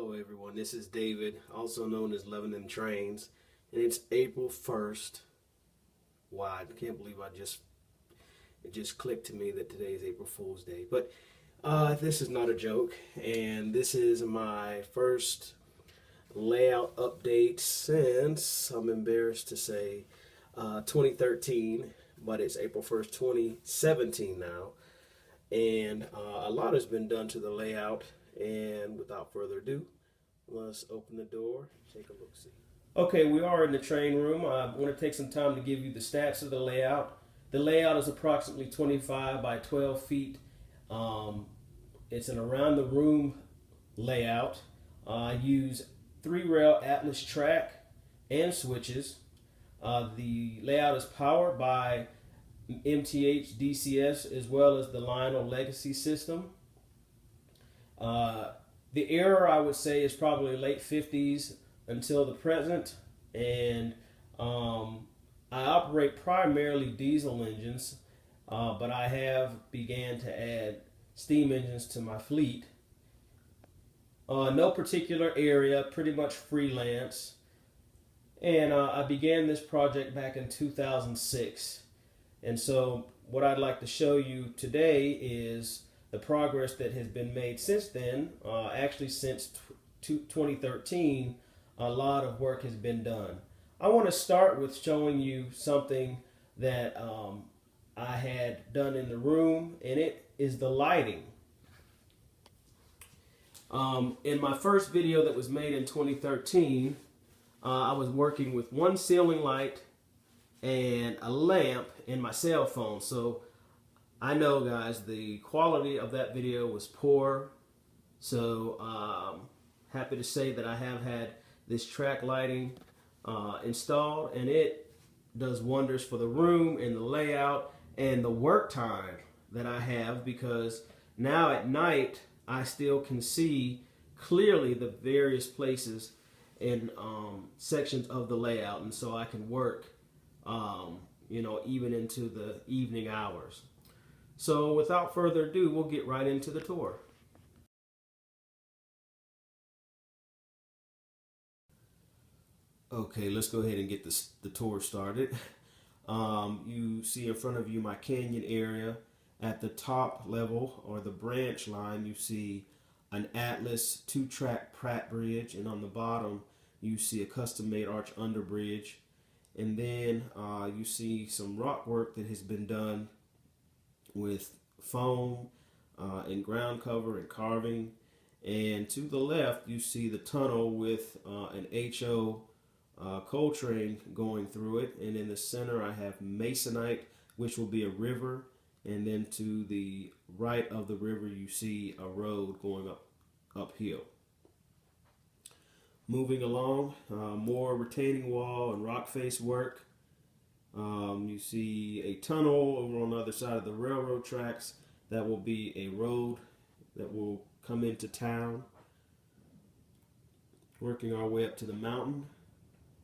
Hello everyone, this is David, also known as Loving Them Trains, and it's April 1st. Wow, I can't believe it just clicked to me that today is April Fool's Day. But this is not a joke, and this is my first layout update since, I'm embarrassed to say, 2013, but it's April 1st, 2017 now. And a lot has been done to the layout, and without further ado, let's open the door, take a look-see. Okay, we are in the train room. I want to take some time to give you the stats of the layout. The layout is approximately 25 by 12 feet. It's an around-the-room layout. I use 3-rail Atlas track and switches. The layout is powered by MTH DCS as well as the Lionel Legacy system. The era, I would say, is probably late 50s until the present, and I operate primarily diesel engines, but I have began to add steam engines to my fleet. No particular area, pretty much freelance, and I began this project back in 2006. And so what I'd like to show you today is the progress that has been made since then. Actually since 2013, a lot of work has been done. I want to start with showing you something that I had done in the room, and it is the lighting. In my first video that was made in 2013, I was working with one ceiling light and a lamp in my cell phone. So I know, guys, the quality of that video was poor. So happy to say that I have had this track lighting installed, and it does wonders for the room and the layout and the work time that I have, because now at night I still can see clearly the various places and sections of the layout, and so I can work even into the evening hours. So without further ado, we'll get right into the tour. Okay, let's go ahead and get the tour started. You see in front of you my canyon area. At the top level, or the branch line, you see an Atlas 2-track Pratt bridge, and on the bottom you see a custom-made arch underbridge. And then you see some rock work that has been done with foam and ground cover and carving. And to the left, you see the tunnel with an HO coal train going through it. And in the center, I have masonite, which will be a river. And then to the right of the river, you see a road going uphill. Moving along, more retaining wall and rock face work. You see a tunnel over on the other side of the railroad tracks. That will be a road that will come into town. Working our way up to the mountain.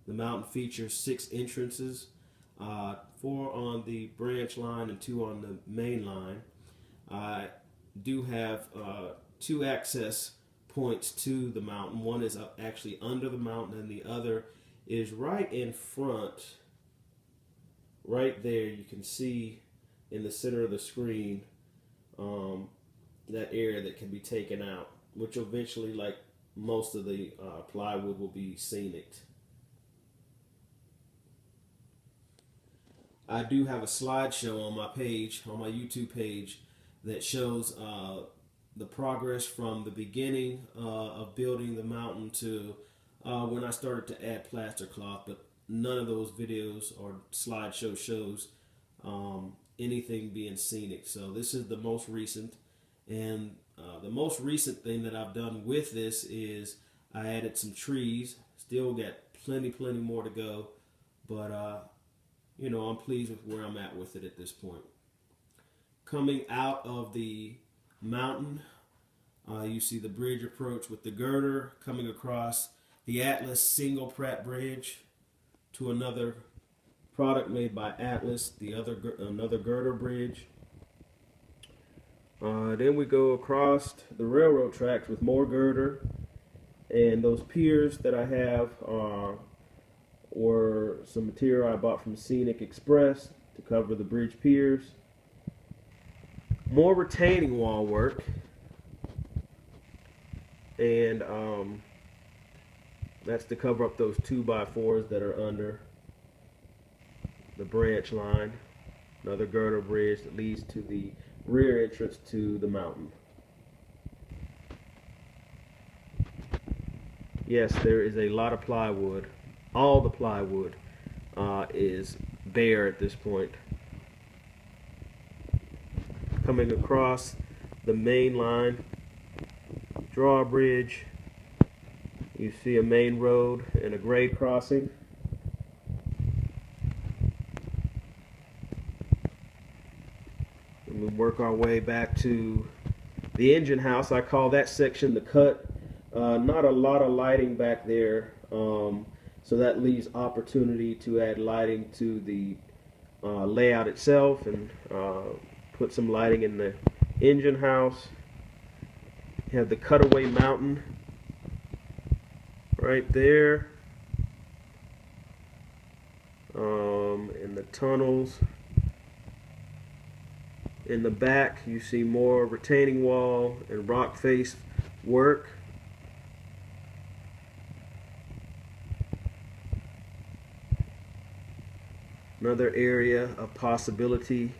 The mountain features 6 entrances, 4 on the branch line and 2 on the main line. I do have 2 access points to the mountain. One is actually under the mountain, and the other is right in front. Right there, you can see in the center of the screen that area that can be taken out, which eventually, like most of the plywood, will be scenic. I do have a slideshow on my page, on my YouTube page, that shows the progress from the beginning of building the mountain to when I started to add plaster cloth, but none of those videos or slideshow shows anything being scenic. So this is the most recent, and the most recent thing that I've done with this is I added some trees. Still got plenty more to go, but I'm pleased with where I'm at with it at this point. Coming out of the mountain, you see the bridge approach with the girder coming across the Atlas single Pratt bridge to another product made by Atlas, another girder bridge. Then we go across the railroad tracks with more girder, And those piers that I have were some material I bought from Scenic Express to cover the bridge piers. More retaining wall work, and that's to cover up those 2x4s that are under the branch line. Another girder bridge that leads to the rear entrance to the mountain. Yes, there is a lot of plywood. All the plywood is bare at this point. Coming across the main line drawbridge, you see a main road and a grade crossing. And we work our way back to the engine house. I call that section the cut. Not a lot of lighting back there, so that leaves opportunity to add lighting to the layout itself and put some lighting in the engine house. You have the cutaway mountain right there, and the tunnels. In the back you see more retaining wall and rock face work. Another area of possibility.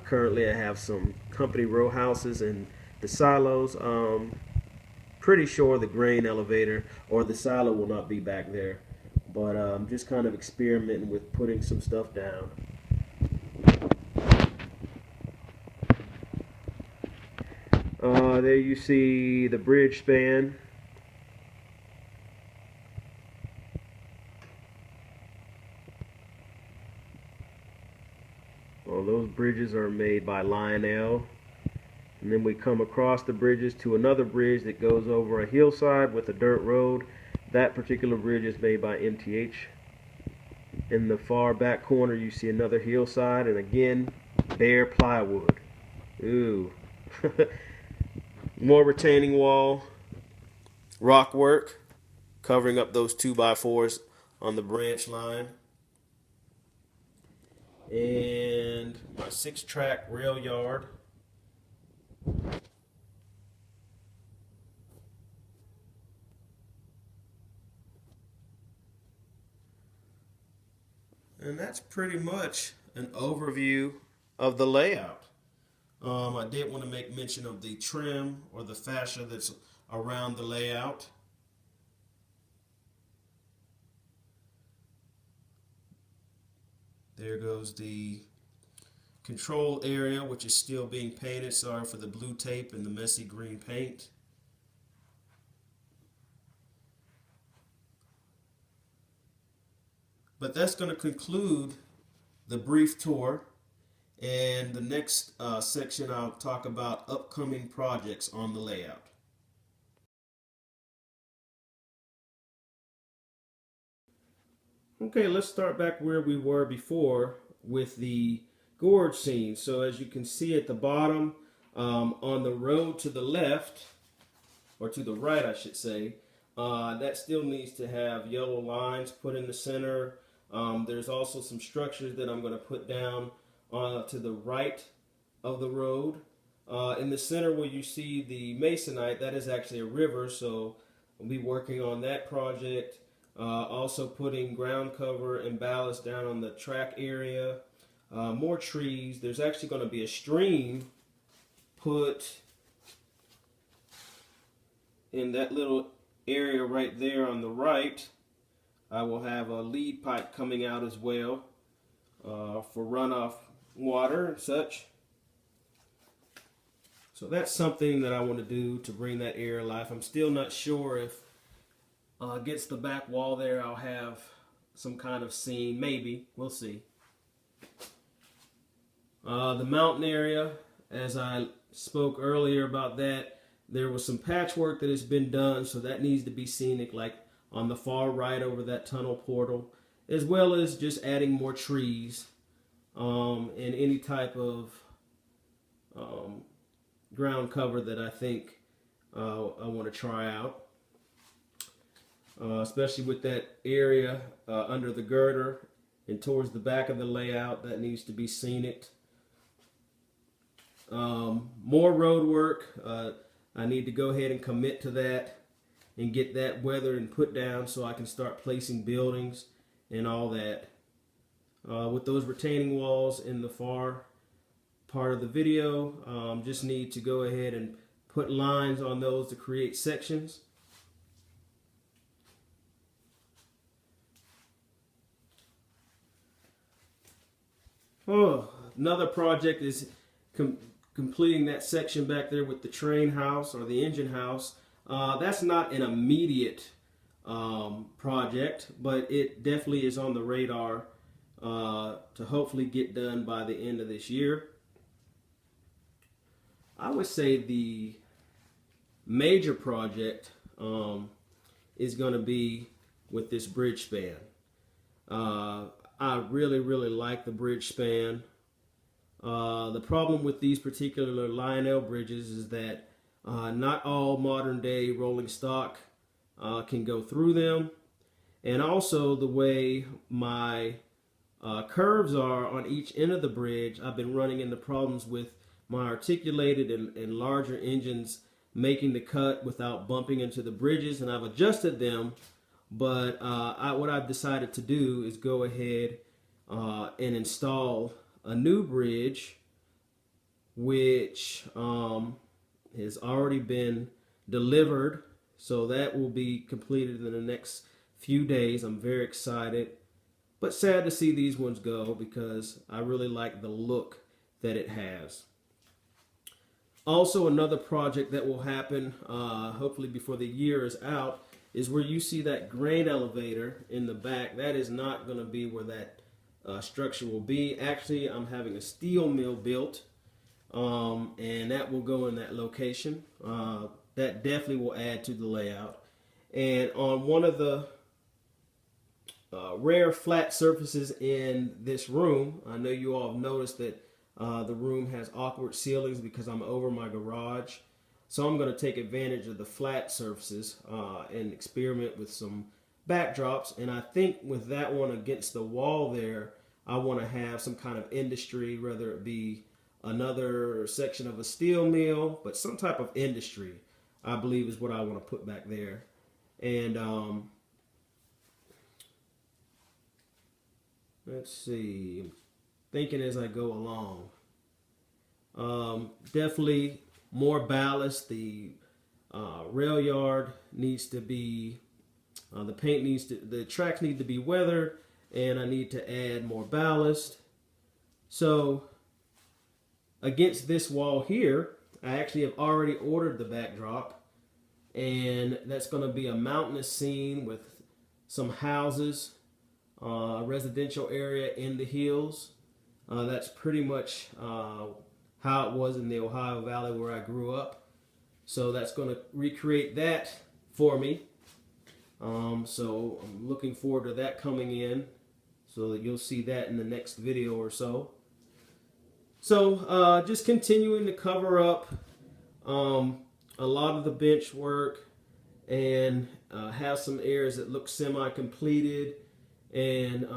Currently I have some company row houses and the silos. Pretty sure the grain elevator or the silo will not be back there, but I'm just kind of experimenting with putting some stuff down. There you see the bridge span. Well, those bridges are made by Lionel. And then we come across the bridges to another bridge that goes over a hillside with a dirt road. That particular bridge is made by MTH. In the far back corner you see another hillside, and again, bare plywood. Ooh. More retaining wall, rock work, covering up those 2x4s on the branch line. And my 6-track rail yard. And that's pretty much an overview of the layout. I did want to make mention of the trim or the fascia that's around the layout. There goes the control area, which is still being painted. Sorry for the blue tape and the messy green paint. But that's going to conclude the brief tour. And the next section, I'll talk about upcoming projects on the layout. Okay, let's start back where we were before with the gorge scene. So as you can see at the bottom, on the road to the left, or to the right I should say, that still needs to have yellow lines put in the center. There's also some structures that I'm going to put down to the right of the road. In the center where you see the masonite, that is actually a river, so I'll be working on that project. Also putting ground cover and ballast down on the track area. More trees. There's actually going to be a stream put in that little area right there on the right. I will have a lead pipe coming out as well for runoff water and such. So that's something that I want to do to bring that area alive. I'm still not sure if against the back wall there I'll have some kind of scene. Maybe. We'll see. The mountain area, as I spoke earlier about that, there was some patchwork that has been done, so that needs to be scenic, like on the far right over that tunnel portal, as well as just adding more trees and any type of ground cover that I think I want to try out. especially with that area under the girder and towards the back of the layout that needs to be scenic. More road work. I need to go ahead and commit to that and get that weathered and put down so I can start placing buildings and all that. With those retaining walls in the far part of the video, just need to go ahead and put lines on those to create sections. Oh, another project is completing that section back there with the train house or the engine house. That's not an immediate project, but it definitely is on the radar to hopefully get done by the end of this year. I would say the major project is going to be with this bridge span. I really like the bridge span. The problem with these particular Lionel bridges is that not all modern day rolling stock can go through them, and also the way my curves are on each end of the bridge, I've been running into problems with my articulated and larger engines making the cut without bumping into the bridges, and I've adjusted them, but what I've decided to do is go ahead and install a new bridge which has already been delivered, so that will be completed in the next few days. I'm very excited, but sad to see these ones go because I really like the look that it has. Also, another project that will happen hopefully before the year is out is where you see that grain elevator in the back. That is not going to be where that structure will be. Actually, I'm having a steel mill built, and that will go in that location. That definitely will add to the layout. And on one of the rare flat surfaces in this room, I know you all have noticed that the room has awkward ceilings because I'm over my garage. So I'm going to take advantage of the flat surfaces and experiment with some backdrops. And I think with that one against the wall there, I want to have some kind of industry, whether it be another section of a steel mill, but some type of industry, I believe, is what I want to put back there. And let's see, I'm thinking as I go along. Definitely more ballast. The rail yard needs to be, the tracks need to be weathered, and I need to add more ballast. So against this wall here, I actually have already ordered the backdrop, and that's going to be a mountainous scene with some houses, residential area in the hills. That's pretty much how it was in the Ohio Valley where I grew up. So that's going to recreate that for me. So I'm looking forward to that coming in, so that you'll see that in the next video or so. So just continuing to cover up a lot of the bench work and have some areas that look semi-completed, and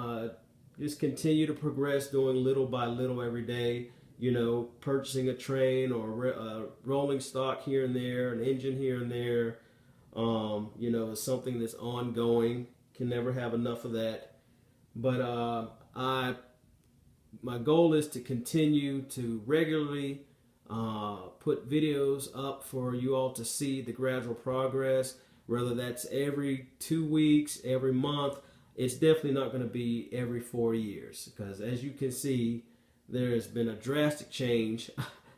just continue to progress, doing little by little every day. You know, purchasing a train or rolling stock here and there, an engine here and there. You know, it's something that's ongoing. Can never have enough of that. But my goal is to continue to regularly put videos up for you all to see the gradual progress, whether that's every 2 weeks, every month. It's definitely not going to be every 4 years, because as you can see, there has been a drastic change,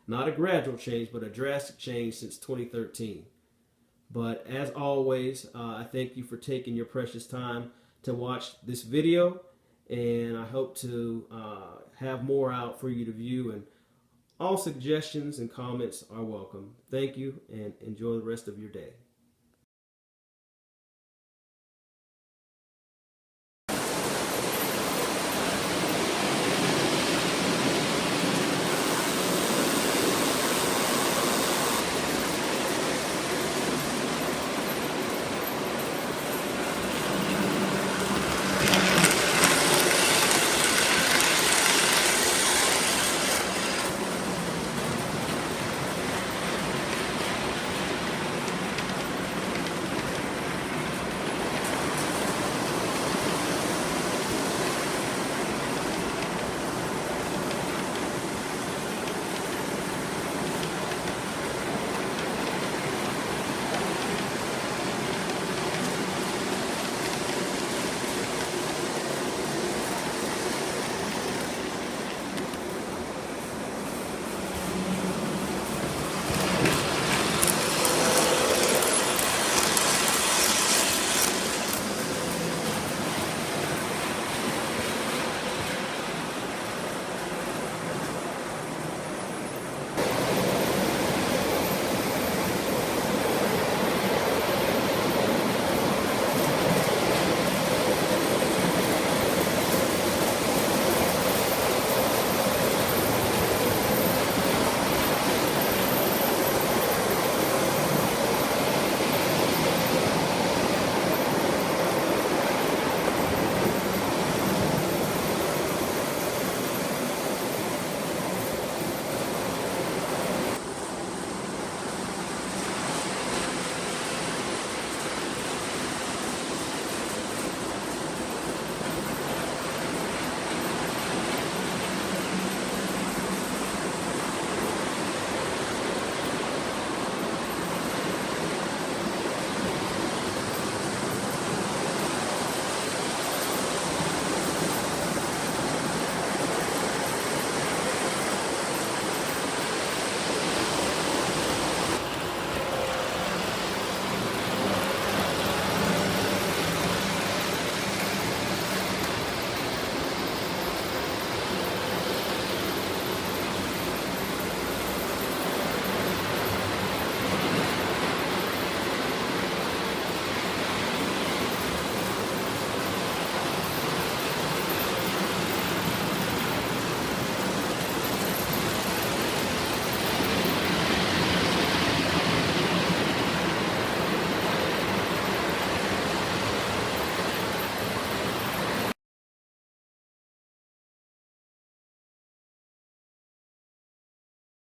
not a gradual change, but a drastic change since 2013. But as always, I thank you for taking your precious time to watch this video, and I hope to have more out for you to view, and all suggestions and comments are welcome. Thank you, and enjoy the rest of your day.